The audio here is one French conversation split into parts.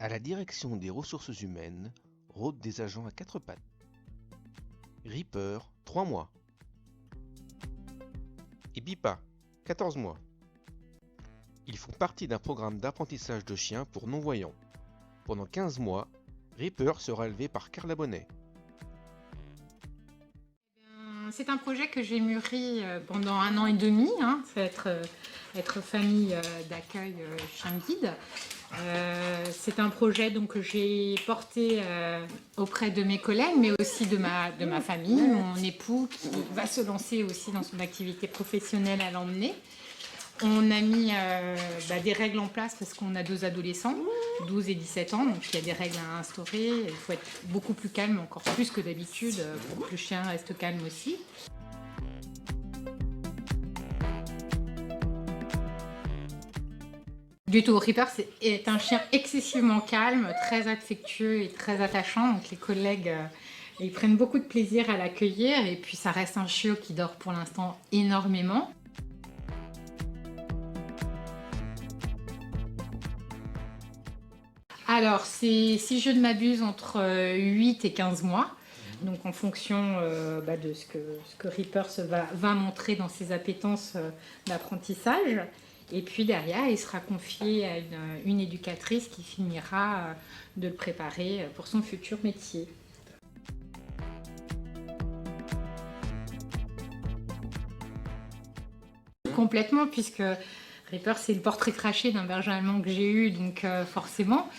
À la direction des ressources humaines rôdent des agents à quatre pattes. Ripper, 3 mois. Et Bipa, 14 mois. Ils font partie d'un programme d'apprentissage de chiens pour non-voyants. Pendant 15 mois, Ripper sera élevé par Carla Bonnet. C'est un projet que j'ai mûri pendant 1 an et demi. C'est être famille d'accueil chien guide. C'est un projet donc, que j'ai porté auprès de mes collègues, mais aussi de ma famille, mon époux qui va se lancer aussi dans son activité professionnelle à l'emmener. On a mis des règles en place parce qu'on a 2 adolescents, 12 et 17 ans, donc il y a des règles à instaurer. Il faut être beaucoup plus calme, encore plus que d'habitude, pour que le chien reste calme aussi. Du tout, Ripper est un chien excessivement calme, très affectueux et très attachant. Donc les collègues ils prennent beaucoup de plaisir à l'accueillir et puis ça reste un chiot qui dort pour l'instant énormément. Alors, c'est, si je ne m'abuse, entre 8 et 15 mois. Donc, en fonction de ce que Ripper va montrer dans ses appétences d'apprentissage. Et puis derrière, il sera confié à une éducatrice qui finira de le préparer pour son futur métier. Complètement, puisque Ripper, c'est le portrait craché d'un berger allemand que j'ai eu, donc forcément.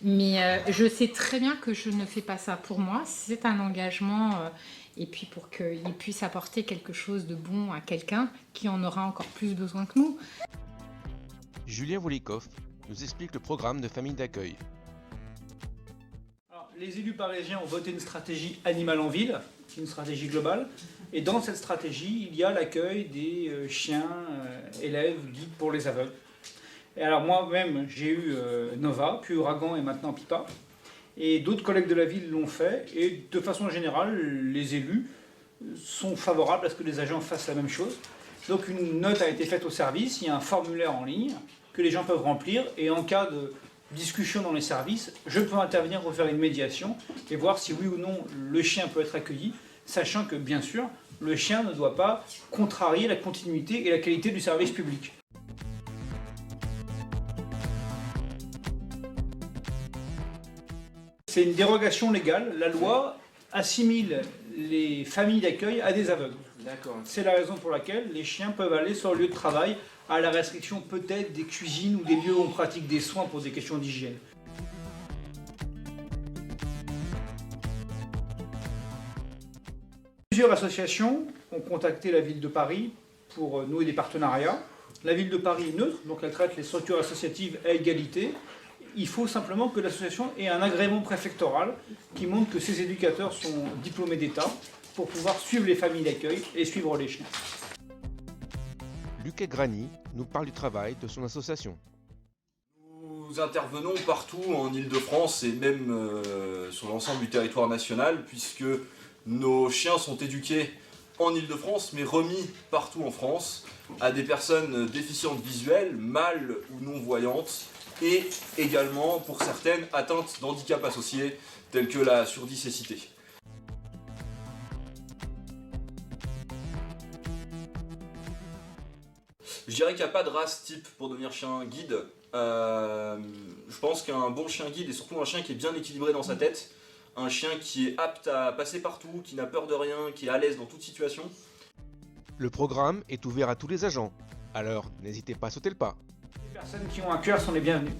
Mais je sais très bien que je ne fais pas ça pour moi. C'est un engagement, et puis pour qu'il puisse apporter quelque chose de bon à quelqu'un qui en aura encore plus besoin que nous. Julien Volikoff nous explique le programme de famille d'accueil. Les élus parisiens ont voté une stratégie animale en ville, une stratégie globale. Et dans cette stratégie, il y a l'accueil des chiens, élèves, guides pour les aveugles. Et alors moi-même, j'ai eu Nova, puis Ouragan et maintenant Pipa. Et d'autres collègues de la ville l'ont fait. Et de façon générale, les élus sont favorables à ce que les agents fassent la même chose. Donc une note a été faite au service, il y a un formulaire en ligne que les gens peuvent remplir. Et en cas de discussion dans les services, je peux intervenir pour faire une médiation et voir si oui ou non le chien peut être accueilli, sachant que bien sûr, le chien ne doit pas contrarier la continuité et la qualité du service public. C'est une dérogation légale. La loi assimile les familles d'accueil à des aveugles. C'est la raison pour laquelle les chiens peuvent aller sur le lieu de travail, à la restriction peut-être des cuisines ou des lieux où on pratique des soins pour des questions d'hygiène. Plusieurs associations ont contacté la ville de Paris pour nouer des partenariats. La ville de Paris est neutre, donc elle traite les structures associatives à égalité. Il faut simplement que l'association ait un agrément préfectoral qui montre que ses éducateurs sont diplômés d'État pour pouvoir suivre les familles d'accueil et suivre les chiens. Lucas Grani nous parle du travail de son association. Nous intervenons partout en Île-de-France et même sur l'ensemble du territoire national, puisque nos chiens sont éduqués en Île-de-France, mais remis partout en France à des personnes déficientes visuelles, mâles ou non-voyantes, et également pour certaines atteintes d'handicap associés, tels que la surdicécité. Je dirais qu'il n'y a pas de race type pour devenir chien guide. Je pense qu'un bon chien guide est surtout un chien qui est bien équilibré dans sa tête, un chien qui est apte à passer partout, qui n'a peur de rien, qui est à l'aise dans toute situation. Le programme est ouvert à tous les agents, alors n'hésitez pas à sauter le pas. Les personnes qui ont un cœur sont les bienvenues.